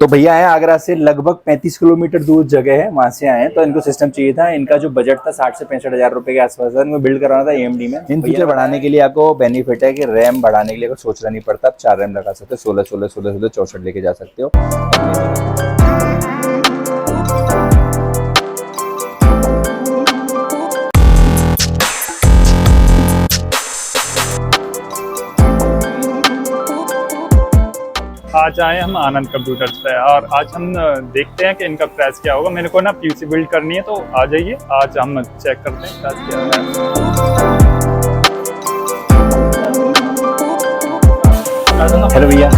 तो भैया आए आगरा से, लगभग 35 किलोमीटर दूर जगह है, वहां से आए हैं। तो इनको सिस्टम चाहिए था। इनका जो बजट था 60 से 65 हजार रुपए के आसपास था। इनको बिल्ड कराना था AMD में। इन फ्यूचर बढ़ाने के लिए आपको बेनिफिट है कि रैम बढ़ाने के लिए अगर सोचना नहीं पड़ता, आप 4 रैम लगा सकते हो, 16 16 16 16 64 लेके जा सकते हो। आज आए हम आनंद कंप्यूटर्स पे और आज हम देखते हैं कि इनका प्राइस क्या होगा। मेरे को ना पीसी बिल्ड करनी है, तो आ जाइए, आज हम चेक करते हैं प्राइस क्या है। हेलो भैया,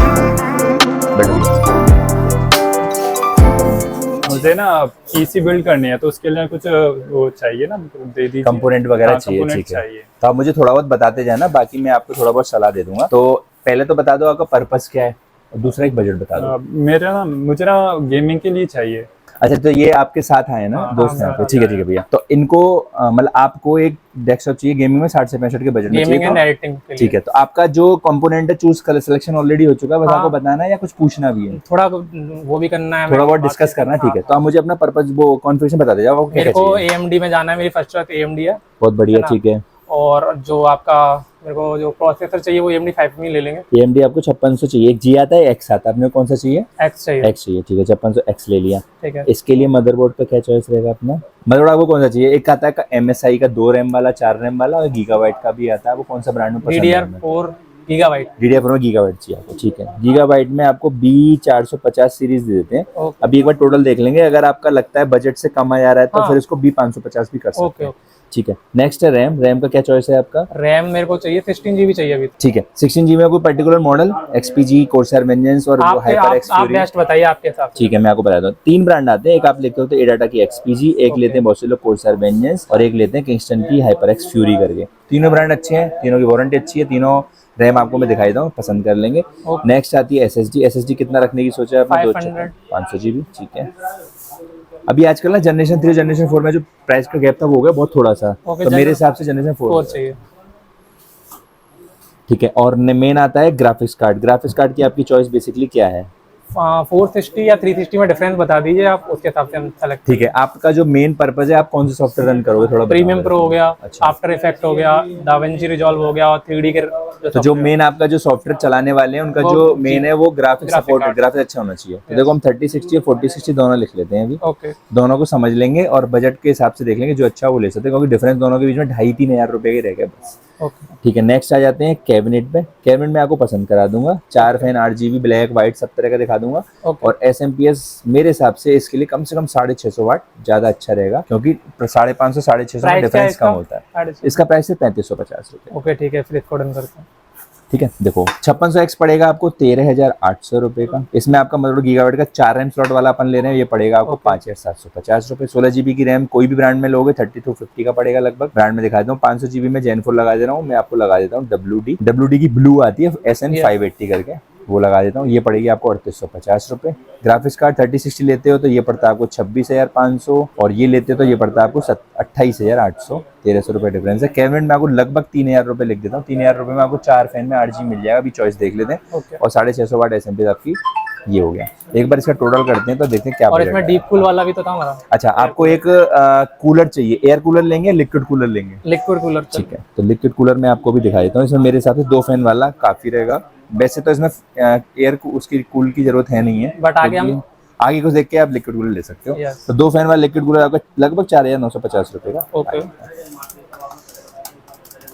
मुझे ना पीसी बिल्ड करनी है, तो उसके लिए कुछ वो चाहिए ना, दे दीजिए, कंपोनेंट वगैरह चाहिए। ठीक है, तो आप मुझे थोड़ा बहुत बताते जाना, बाकी मैं आपको थोड़ा बहुत सलाह दे दूंगा। तो पहले तो बता दो आपका पर्पस क्या है, और दूसरा एक बजट बता दो। मुझे ना गेमिंग के लिए चाहिए। अच्छा, तो ये आपके साथ आए ना, दोस्त हैं आपके? ठीक है भैया। तो इनको मतलब आपको एक डेस्कटॉप चाहिए गेमिंग में 60 से 65 के बजट में गेमिंग एंड एडिटिंग के लिए। ठीक है, तो आपका जो कंपोनेंट है चूज कर सिलेक्शन ऑलरेडी हो चुका है, बस आपको बताना है या कुछ पूछना भी है? थोड़ा वो भी करना है, थोड़ा बहुत डिस्कस करना है। ठीक है, तो आप मुझे अपना पर्पस वो कॉन्फ़िगरेशन बता दीजिए। आपको मेरे को AMD में जाना है, मेरी फर्स्ट चॉइस AMD है। बहुत बढ़िया, ठीक है। और जो आपका मेरे को जो प्रोसेसर चाहिए वो AMD 5 में ले लेंगे। AMD आपको 5600 चाहिए, एक G आता है, X आता है, आपने कौन सा चाहिए? X चाहिए। X चाहिए, ठीक है, 5600 ले लिया। ठीक है। इसके लिए मदरबोर्ड का क्या चॉइस रहेगा अपना? मदरबोर्ड आपको कौन सा चाहिए? एक आता है MSI का 2 रैम वाला, 4 रैम वाला, और गीगाबाइट का भी आता है। वो कौन सा ब्रांड में पसंद है? DDR4 gigabyte. DDR4 में गीगाबाइट चाहिए आपको, ठीक है। गीगाबाइट में आपको B450 सीरीज दे देते हैं। अभी एक बार टोटल देख लेंगे, अगर आपका लगता है बजट से कम आ जा रहा है तो फिर इसको B550 भी कर सकते हैं। ठीक है, नेक्स्ट है रैम। रैम का क्या चॉइस है आपका? रैम मेरे को चाहिए 16 GB चाहिए अभी। ठीक है, 16 GB में कोई particular model? XPG, Corsair Vengeance और HyperX आप बेस्ट बताइए आपके हिसाब से। ठीक है, मैं आपको बता दूं, 3 ब्रांड आते हैं। एक आप लेते हो तो एडाटा की XPG, एक लेते हैं बहुत से लोग Corsair Vengeance, और एक लेते हैं किंगस्टन की HyperX Fury करके। तीनों ब्रांड अच्छे हैं, तीनों की वारंटी अच्छी है, तीनों रैम आपको मैं दिखाई दूं, पसंद कर लेंगे। नेक्स्ट आती है SSD। SSD कितना रखने की सोचा है आपने? 500 GB, ठीक है। अभी आजकल ना जनरेशन 3 जनरेशन 4 में जो प्राइस का गैप था वो हो गया बहुत थोड़ा सा, तो मेरे हिसाब से जनरेशन 4 चाहिए। ठीक है, और मेन आता है ग्राफिक्स कार्ड। ग्राफिक्स कार्ड की आपकी चॉइस बेसिकली क्या है? 460 या 360 में डिफरेंस बता दीजिए आप, उसके हिसाब से हम सेलेक्ट। ठीक है, आपका जो मेन पर्पस है, आप कौन से सॉफ्टवेयर रन करोगे? थोड़ा प्रीमियम प्रो हो गया, आफ्टर इफेक्ट हो गया, दाविंची रिजॉल्व हो गया, और 3D के तो जो मेन आपका जो सॉफ्टवेयर चलाने वाले हैं उनका जो मेन है वो ग्राफिक्स सपोर्ट है, ग्राफिक्स अच्छा होना चाहिए। तो देखो हम 3060 और 4060 दोनों लिख लेते हैं अभी। ओके, दोनों को समझ लेंगे और बजट के हिसाब से देख लेंगे जो अच्छा वो ले सकते हैं, क्योंकि डिफरेंस दोनों के बीच में 2,500-3 हजार रुपए के रह गए बस। ठीक है, नेक्स्ट आ जाते हैं कैबिनेट पे। कैबिनेट में आपको पसंद करा दूंगा, 4 फैन, RGB, ब्लैक, व्हाइट, सब तरह का दिखा दूंगा। और SMPS मेरे हिसाब से इसके लिए कम से कम 650 वाट ज्यादा अच्छा रहेगा, क्योंकि 550 650 में डिफरेंस कम होता है। इसका प्राइस है 3550 रुपए। ओके, ठीक है, फिर इसको डन करते हैं। ठीक है, देखो 5600X पड़ेगा आपको 13,800 रुपए का। इसमें आपका मतलब गीगाबाइट का 4 रैम स्लॉट वाला अपन ले रहे हैं, ये पड़ेगा आपको 5,750 रुपए। 16 GB की रैम कोई भी ब्रांड में लोगे 3250 का पड़ेगा लगभग। ब्रांड में दिखा देता हूँ, 500 GB में Zen 4 लगा दे रहा हूँ, मैं आपको लगा देता हूँ WD की ब्लू आती है SN580 करके, वो लगा देता हूँ। ये पड़ेगी आपको 3850 रुपए। ग्राफिक्स कार्ड 3060 लेते हो तो ये पड़ता है आपको 26,500, और ये लेते हो तो ये पड़ता है आपको 28,800। 1300 रुपए डिफरेंस है। कैबिनेट में आपको लगभग 3,000 रुपए लिख देता हूँ। 3,000 रुपए में आपको 4 फैन में RGB मिल जाएगा, अभी चॉइस देख लेते हैं। और 650 वाट SMP आपकी ये हो गया। एक बार इसका टोटल करते हैं तो देखते हैं क्या। और इसमें डीप कूल वाला भी तो था हमारा। अच्छा, आपको एक कूलर चाहिए, एयर कूलर लेंगे, लिक्विड कूलर लेंगे? लिक्विड कूलर, ठीक है, तो लिक्विड कूलर मैं आपको भी दिखा देता हूँ। इसमें मेरे हिसाब से 2 फैन वाला काफी रहेगा। वैसे तो इसमें एयर उसकी कूल की जरूरत है नहीं है, बट आगे कुछ देख के आप लिक्विड कूलर ले सकते हो। तो 2 फैन वाला लिक्विड कूलर आपका लगभग 4,950 रुपए का। ओके,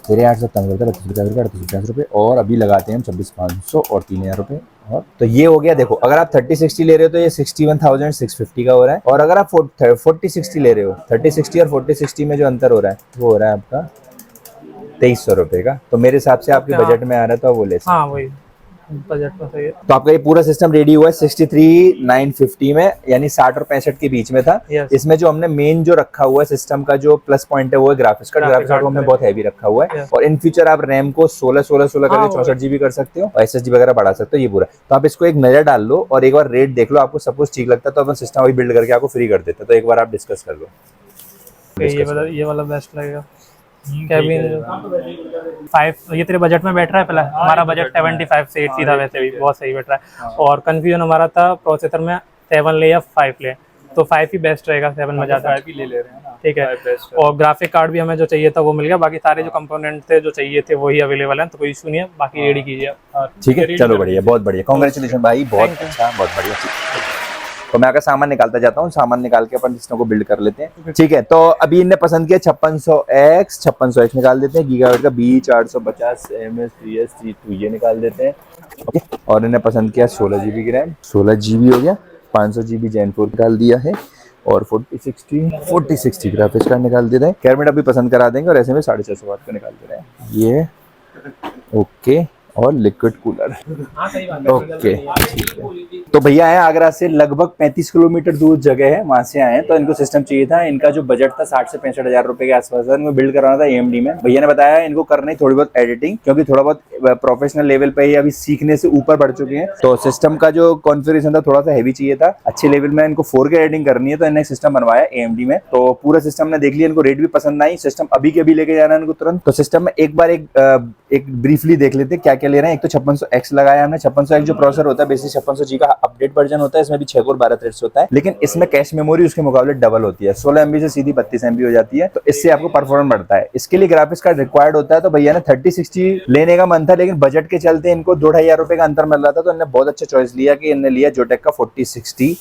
3,850 रुपए, और अभी लगाते हैं हम 26,500 और 3,000 रुपए। और तो ये हो गया। देखो अगर आप 3060 ले रहे हो तो ये 61,650 का हो रहा है, और अगर आप 4060 ले रहे हो, 3060 और 4060 में जो अंतर हो रहा है वो हो रहा है आपका 2,300 रुपए का। तो मेरे हिसाब से आपके बजट में आ रहा है तो आप वो ले सकते हैं। हाँ, वही बजट में सही है। तो आपका ये पूरा सिस्टम रेडी हुआ है 63,950 में, यानी 60 और 65 के बीच में था। इसमें जो हमने मेन जो रखा हुआ है सिस्टम का जो प्लस पॉइंट है वो है ग्राफिक्स कार्ड। ग्राफिक्स कार्ड हमने बहुत हैवी रखा हुआ है, और इन फ्यूचर आप रैम को 16 करके 64 GB कर सकते हो, और SSD वगैरह बढ़ा सकते हो। ये पूरा तो आप इसको एक नजर डाल लो और एक बार रेट देख लो, आपको सपोज ठीक लगता है तो अपन सिस्टम वही बिल्ड करके आपको फ्री कर देते हैं। तो एक बार आप डिस्कस कर लो। ये वाला बेस्ट लगेगा। कैबिन 5 ये तेरे बजट में बैठ रहा है? पहला हमारा बजट 75 से 80 था, वैसे भी बहुत सही बैठ रहा है। और कंफ्यूजन हमारा था प्रोसेसर में 7 ले या 5 ले, तो 5 ही बेस्ट रहेगा, 7 में ज़्यादा। 5 ही ले रहे हैं ना, ठीक है। 5 बेस्ट है। और ग्राफिक कार्ड भी हमें जो चाहिए था वो मिल गया, बाकी सारे जो कंपोनेंट थे जो चाहिए थे वही अवेलेबल हैं, तो कोई इशू नहीं है, बाकी रेडी कीजिए आप। ठीक है, चलो बढ़िया, बहुत बढ़िया, कांग्रेचुलेशन भाई, बहुत अच्छा, बहुत बढ़िया। तो मैं आगे सामान निकालता जाता हूँ, सामान निकाल के अपन सिस्टम को बिल्ड कर लेते हैं। ठीक है, तो अभी इनने पसंद किया 5600X निकाल देते हैं, गीगाबाइट का B450 MS तो ये निकाल देते हैं। ओके, और इन्हें पसंद किया 16 GB की रैम, 16 GB हो गया, 500 GB Gen 4 निकाल दिया है, और 4060 ग्राफिक्स कार्ड निकाल दे रहे हैं। कैमरा भी पसंद करा देंगे, और ऐसे में 650 वाट का निकाल दे रहे हैं ये। ओके, और लिक्विड कूलर। ओके, ठीक है। तो भैया आए आगरा से, लगभग 35 किलोमीटर दूर जगह है, वहां से आए हैं। तो इनको सिस्टम चाहिए था, इनका जो बजट था 60 से 65 हजार रुपए के आसपास था, इनको बिल्ड करवाना था AMD में। भैया ने बताया इनको करनी थोड़ी बहुत एडिटिंग, क्योंकि थोड़ा बहुत प्रोफेशनल लेवल पे ही अभी सीखने से ऊपर बढ़ चुके हैं। तो सिस्टम का जो कॉन्फ़िगरेशन था थोड़ा सा हैवी चाहिए था, अच्छे लेवल में इनको 4K एडिटिंग करनी है, तो इन्हें सिस्टम बनवाया AMD में। तो पूरा सिस्टम ने देख लिया, इनको रेट भी पसंद आई, सिस्टम अभी के अभी लेके जाना है इनको तुरंत। तो सिस्टम में एक बार एक ब्रीफली देख लेते हैं क्या क्या ले रहे हैं। एक तो 5600X लगाया हमने। 5600X जो प्रोसेसर होता है, बेसिक 5600G का अपडेट वर्जन होता है, इसमें भी 6 कोर 12 थ्रेड्स होता है, लेकिन इसमें कैश मेमोरी उसके मुकाबले डबल होती है, 16 MB से सीधी 32 MB हो जाती है, तो इससे आपको परफॉर्मेंस बढ़ता है। इसके लिए ग्राफिक्स कार्ड रिक्वायर्ड होता है। तो भैया ने 3060 लेने का मन था, लेकिन बजट के चलते इनको 2-2.5 रुपए का अंतर मिल रहा था, तो इन्होंने बहुत अच्छा चॉइस लिया कि इन्होंने लिया जोटेक का 4060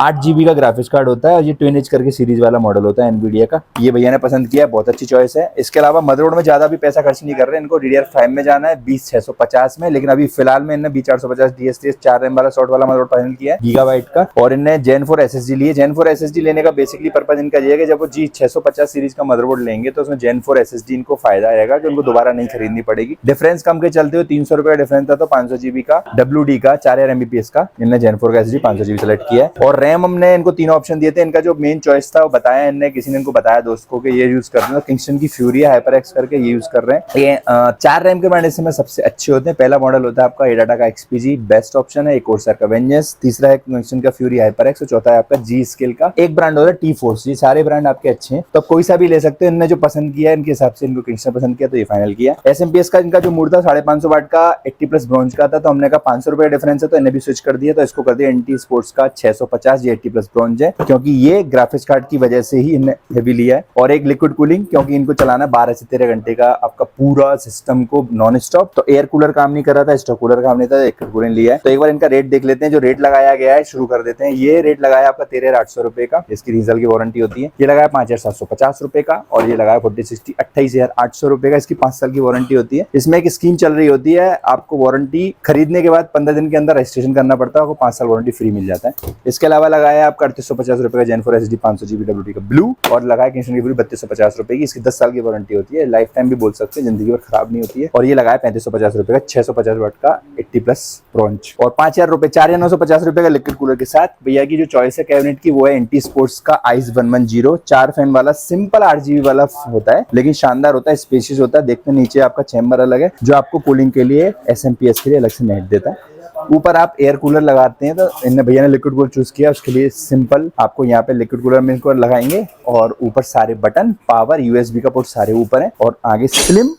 8 GB का ग्राफिक्स कार्ड होता है, और ये ट्विन एज करके सीरीज वाला मॉडल होता है एनवीडिया का। ये भैया ने पसंद किया, बहुत अच्छी चॉइस है। इसके अलावा मदरबोर्ड में ज्यादा भी पैसा खर्च नहीं कर रहे, इनको DDR5 में जाना है 20650 में, लेकिन अभी फिलहाल में इन्होंने B450 DSTS 4 रैम वाला शॉर्ट वाला मदरबोर्ड फाइनल किया है गीगाबाइट का, और इन्हें Gen 4 SSD लिए। Gen 4 SSD लेने का बेसिकली पर्पज इनका ये है कि जब वो G650 सीरीज का मदरबोर्ड लेंगे तो उसमें Gen 4 SSD इनको फायदा आएगा कि उनको दोबारा नहीं खरीदनी पड़ेगी। डिफरेंस कम के चलते हुए 300 रुपए का डिफरेंस था, तो 500 GB का WD का 4000 MBPS का इन्होंने Gen 4 का SSD 500 GB सेलेक्ट किया है। और रैम हमने इनको 3 ऑप्शन दिए थे। इनका जो मेन चॉइस था वो बताया इनने, किसी ने इनको बताया दोस्त को कि ये यूज कर रहे हैं, किंगस्टन की फ्यूरी HyperX करके ये यूज कर रहे हैं। ये 4 रैम के बैंड इसमें सबसे अच्छे होते हैं। पहला मॉडल होता है आपका एडाटा का XPG, बेस्ट ऑप्शन है। एक कोर्सर का वेंजेंस, तीसरा है किंगस्टन का फ्यूरी HyperX, और चौथा है आपका G स्केल का। एक ब्रांड होता है T-Force। ये सारे ब्रांड आपके अच्छे हैं, तो कोई सा भी ले सकते हैं। इनने जो पसंद किया इनके हिसाब से, इनको किंगस्टन पसंद किया तो ये फाइनल किया। SMPS का इनका जो मूड था 550 वाट का 80+ ब्रॉन्ज का था, तो हमने कहा 500 रुपए का डिफरेंस है, तो इन्हें भी स्विच कर दिया, तो इसको कर दिया NT स्पोर्ट्स का 650, ये 80+ ब्रॉन्ज है, क्योंकि ये ग्राफिक्स कार्ड की वजह से ही इन्हें हेवी लिया है। और एक लिक्विड कूलिंग, क्योंकि इनको चलाना 12 से 13 घंटे का आपका पूरा सिस्टम को नॉन स्टॉप, तो एयर कूलर काम नहीं कर रहा था, स्टॉक कूलर काम नहीं था, लिक्विड कूलिंग लिया है। तो एक बार इनका रेट देख लेते हैं, जो रेट लगाया गया है शुरू कर देते हैं। ये रेट लगाया आपका 13,800 रुपए का, इसकी रीजल की वारंटी होती है। ये लगाया 5,750 रुपए का, और ये लगाया 4060 28,800 रुपए का, इसकी 5 साल की वारंटी होती है। इसमें एक स्कीम चल रही होती है, आपको वारंटी खरीदने के बाद 15 दिन के अंदर रजिस्ट्रेशन करना पड़ता है, आपको 5 साल वारंटी फ्री मिल जाता है। इसके अलावा लगाया आपका 3850 रुपए का Gen 4 SSD 500 GB WD का ब्लू, और लगाया किंगस्टन की फ्यूरी 3250 रुपए की, इसकी 10 साल की वारंटी होती है, लाइफ टाइम भी बोल सकते हैं, जिंदगी भर खराब नहीं होती है। और ये लगाया 3550 रुपए का 650 वाट का 80+ ब्रॉन्ज, और 5000 रुपए 4,950 रुपए का लिक्विड कूलर के साथ। भैया की जो चॉइस है कैबिनेट की वो है NT स्पोर्ट्स का आइस 110 4 फैन वाला सिंपल 8 GB वाला होता है, लेकिन शानदार होता है, स्पेशियस होता है। देखते नीचे आपका चैम्बर अलग है, जो आपको कूलिंग के लिए SMPS के लिए अलग से नेट देता है। ऊपर आप एयर कूलर लगाते हैं, तो इन्हें भैया ने लिक्विड कूलर चूज किया, उसके लिए सिंपल आपको यहाँ पे लिक्विड कूलर में इसको लगाएंगे, और ऊपर सारे बटन, पावर, USB का पोर्ट सारे ऊपर है, और आगे स्लिम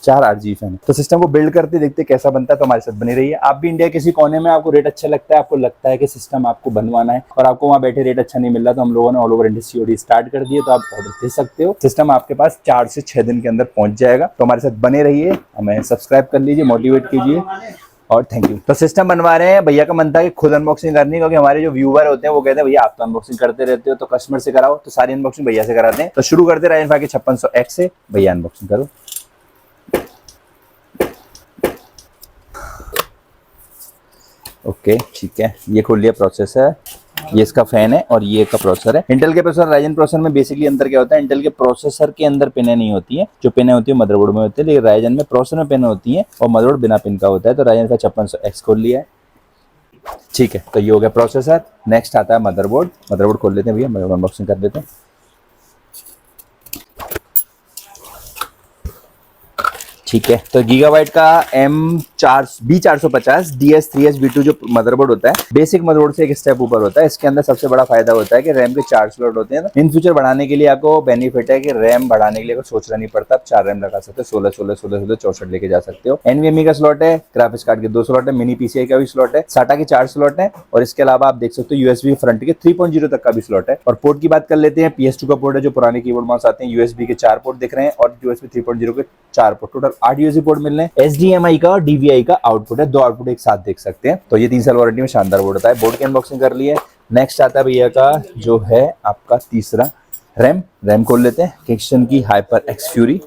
4 RGB फैन है। तो सिस्टम को बिल्ड करते देखते कैसा बनता है, तो हमारे साथ बनी रही है। आप भी इंडिया किसी कोने में आपको रेट अच्छा लगता है, आपको लगता है कि सिस्टम आपको बनवाना है, और आपको वहाँ बैठे रेट अच्छा नहीं मिल रहा, तो हम लोगों ने all over India COD start कर दिए, तो आप ऑर्डर दे सकते हो। सिस्टम आपके पास 4 से 6 दिन के अंदर पहुंच जाएगा। तो हमारे साथ बने रहिए, हमें सब्सक्राइब कर लीजिए, मोटिवेट कीजिए, और थैंक यू। तो सिस्टम बनवा रहे हैं, भैया का मन था कि खुद अनबॉक्सिंग करनी, क्योंकि हमारे जो व्यूअर होते हैं वो कहते हैं भैया आप तो अनबॉक्सिंग करते रहते हो, तो कस्टमर से कराओ, तो सारी अनबॉक्सिंग भैया से कराते हैं। तो शुरू करते Ryzen 5 के 5600X से। भैया अनबॉक्सिंग करो। ओके, ठीक है, ये खोल लिया प्रोसेसर, ये इसका फैन है, और ये का प्रोसेसर है। इंटेल के प्रोसेसर राइजन प्रोसेसर में बेसिकली अंतर क्या होता है, इंटेल के प्रोसेसर के अंदर पिनें नहीं होती है, जो पिनें होती है मदरबोर्ड में होती है, लेकिन राइजन में प्रोसेसर में पिनें होती है, और मदरबोर्ड बिना पिन का होता है। तो राइजन का 5600X खोल लिया है, ठीक है। तो ये हो गया प्रोसेसर। नेक्स्ट आता है मदरबोर्ड। मदरबोर्ड खोल लेते हैं भैया, मदरबोर्ड अनबॉक्सिंग कर देते हैं। ठीक है, तो गीगाबाइट का B450 DS3S V2 जो मदरबोर्ड होता है, बेसिक मदरबोर्ड से एक स्टेप ऊपर होता है। इसके अंदर सबसे बड़ा फायदा होता है कि रैम के 4 स्लॉट होते हैं। इन फ्यूचर बढ़ाने के लिए आपको बेनिफिट है कि रैम बढ़ाने के लिए आपको सोचना नहीं पड़ता, आप 4 रैम लगा सकते हो, 16 16 16 16 64 लेके जा सकते हो। NVMe का स्लॉट है, ग्राफिक्स कार्ड के 2 स्लॉट है, मिनी PCI का भी स्लॉट है, SATA के 4 स्लॉट है, और इसके अलावा आप देख सकते हो USB फ्रंट के 3.0 तक का भी स्लॉट है। और पोर्ट की बात कर लेते हैं, PS2 का पोर्ट है जो पुराने कीबोर्ड माउस आते हैं, USB के 4 पोर्ट दिख रहे हैं और USB 3.0 के 4 पोर्ट, टोटल 8 USB पोर्ट मिल रहे हैं। HDMI का और DVI का आउटपुट है, 2 आउटपुट एक साथ देख सकते हैं। तो ये 3 साल वारंटी में शानदार बोर्ड होता है। बोर्ड की अनबॉक्सिंग कर ली है। नेक्स्ट आता है भैया का जो है आपका तीसरा रैम खोल लेते हैं, किंगस्टन की HyperX Fury।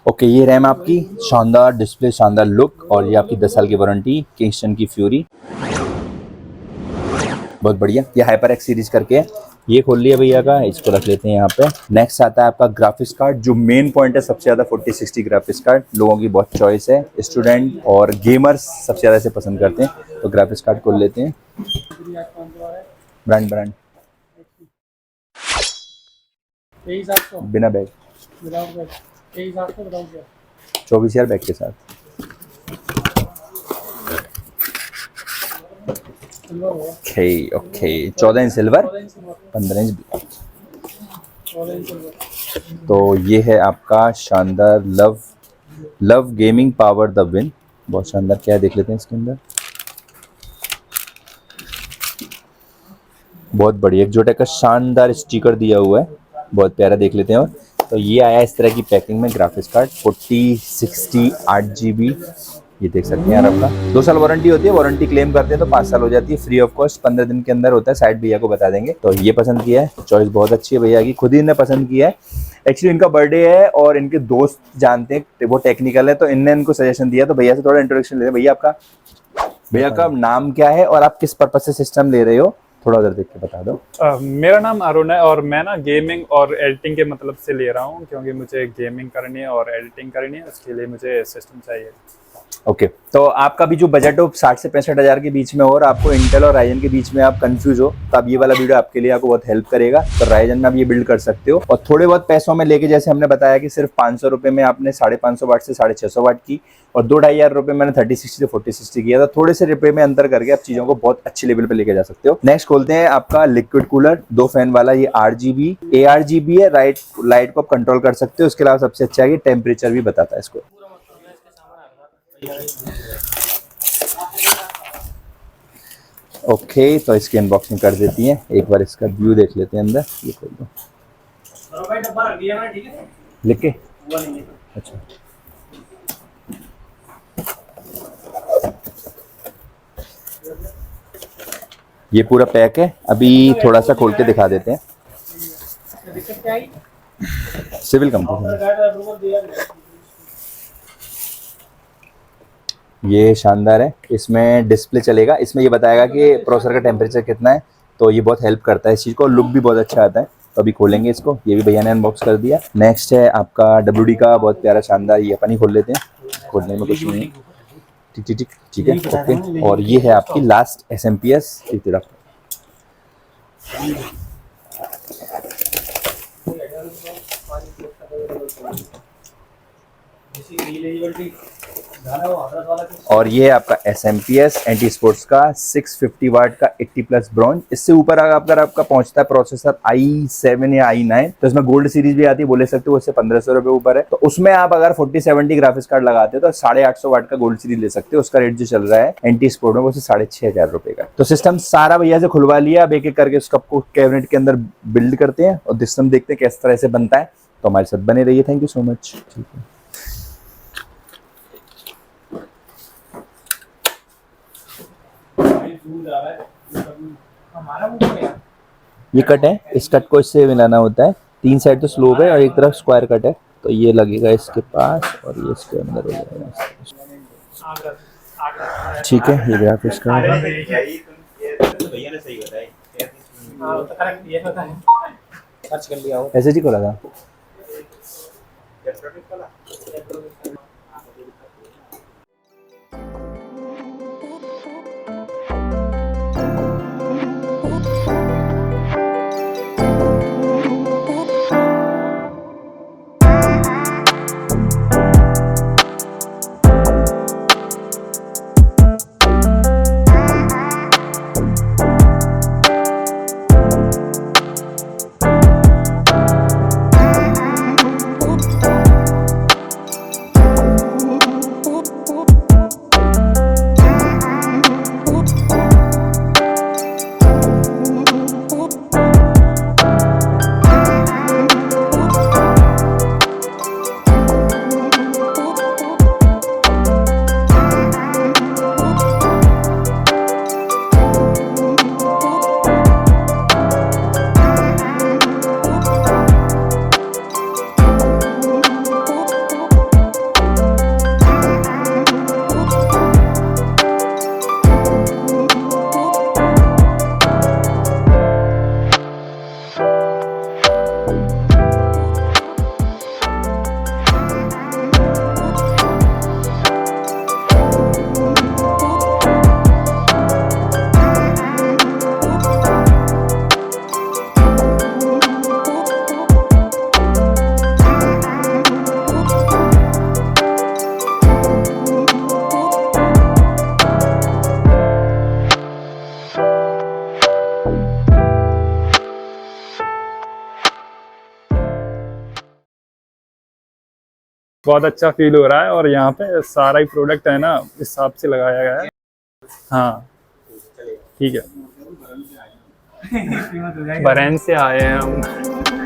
ओके, ये रैम आपकी, शानदार डिस्प्ले, शानदार लुक, और ये आपकी 10 साल की वारंटी, किंगस्टन की फ्यूरी, बहुत बढ़िया। ये HyperX सीरीज करके है। ये खोल लिया भैया का, इसको रख लेते हैं यहाँ पे। नेक्स्ट आता है आपका ग्राफिक्स कार्ड, जो मेन पॉइंट है सबसे ज्यादा 4060 ग्राफिक्स कार्ड, लोगों की बहुत चॉइस है, स्टूडेंट और गेमर्स सबसे ज्यादा इसे पसंद करते हैं। तो ग्राफिक्स कार्ड खोल लेते हैं, ब्रांड बिना बैग, 24,000 बैग के साथ। Okay 14 inch silver, 15 inch black. तो ये है आपका शानदार love gaming power the win, बहुत शानदार। क्या है देख लेते हैं इसके अंदर, बहुत बढ़िया, एक जोटेक का शानदार स्टिकर दिया हुआ है, बहुत प्यारा, देख लेते हैं। और तो ये आया इस तरह की पैकिंग में ग्राफिक्स कार्ड, 4060 8GB, ये देख सकते हैं यार। आपका 2 साल वारंटी होती है, वारंटी क्लेम करते हैं तो 5 साल हो जाती है, फ्री ऑफ कॉस्ट 15 दिन के अंदर होता है, साइड भैया को बता देंगे। तो ये पसंद किया है, चॉइस बहुत अच्छी है भैया की, खुद ही इन्हें पसंद किया है। एक्चुअली इनका बर्थडे है और इनके दोस्त जानते हैं वो टेक्निकल है, तो इनने इनको सजेशन दिया, तो भैया से थोड़ा इंट्रोडक्शन ले रहे हैं। भैया का नाम क्या है और आप किस पर्पज से सिस्टम ले रहे हो, थोड़ा उधर देख के बता दो। मेरा नाम अरुण है और मैं ना गेमिंग और एडिटिंग के मतलब से ले रहा हूँ, क्योंकि मुझे गेमिंग करनी है और एडिटिंग करनी है, उसके लिए मुझे सिस्टम चाहिए। ओके, तो आपका भी जो बजट हो 60 से 65,000 के बीच में हो और आपको इंटेल और राइजन के बीच में आप कंफ्यूज हो, तो अब ये वाला वीडियो आपके लिए आपको बहुत हेल्प करेगा। तो राइजन में आप ये बिल्ड कर सकते हो, और थोड़े बहुत पैसों में लेके, जैसे हमने बताया कि सिर्फ 500 रुपये में आपने 550 वाट से 650 वाट की, और 2-2,500 रुपये मैंने 3060 से 4060 किया था। थोड़े से रुपये में अंतर करके आप चीजों को बहुत अच्छे लेवल पे लेके जा सकते हो। नेक्स्ट खोलते हैं आपका लिक्विड कूलर, 2 फैन वाला, ये RGB ARGB है, लाइट को आप कंट्रोल कर सकते हो। उसके अलावा सबसे अच्छा है, ये टेम्परेचर भी बताता है इसको। ओके, तो इसकी अनबॉक्सिंग कर देती है, एक बार इसका व्यू देख लेते हैं अंदर। ये खोल दो, लिख के, अच्छा ये पूरा पैक है। अभी थोड़ा सा खोल के दिखा देते हैं। सिविल कंपनी, ये शानदार है। इसमें डिस्प्ले चलेगा, इसमें ये बताएगा कि प्रोसेसर का टेम्परेचर कितना है, तो ये बहुत हेल्प करता है इस चीज़ को। लुक भी बहुत अच्छा आता है। तो अभी खोलेंगे इसको, ये भी भैया ने अनबॉक्स कर दिया। नेक्स्ट है आपका WD का बहुत प्यारा शानदार, ये अपन ही खोल लेते हैं, खोलने में कुछ नहीं, ठीक है ओके। और ये है आपकी लास्ट SMPS की तरफ। और ये है आपका SMPS एंटी स्पोर्ट्स का 650 वाट का 80+ ब्रॉन्ज। इससे ऊपर अगर आपका पहुंचता है प्रोसेसर i7 या i9, तो इसमें गोल्ड सीरीज भी आती है, बोले सकते हो, उससे 1500 रुपये ऊपर है। तो उसमें आप अगर 4070 ग्राफिक्स कार्ड लगाते हो तो 850 वाट का गोल्ड सीरीज ले सकते हो। उसका रेट जो चल रहा है एंटी स्पोर्ट में वो 6,500 रुपये का। तो सिस्टम सारा भैया से खुलवा लिया, अब एक एक करके उसको आपको कैबिनेट के अंदर बिल्ड करते हैं और सिस्टम देखते हैं किस तरह से बनता है। तो हमारे साथ बने रहिए, थैंक यू सो मच। ठीक है, ये कट है, इस कट को इससे मिलाना होता है। 3 साइड तो स्लोप है और एक तरफ स्क्वायर कट है, तो ये लगेगा इसके पास और ये इसके अंदर हो जाएगा। ठीक है, ये ग्राफिक्स कार्ड ऐसे जी खोला था। बहुत अच्छा फील हो रहा है और यहाँ पे सारा ही प्रोडक्ट है ना इस हिसाब से लगाया गया है। हाँ ठीक है, बहरेन से आए हैं हम।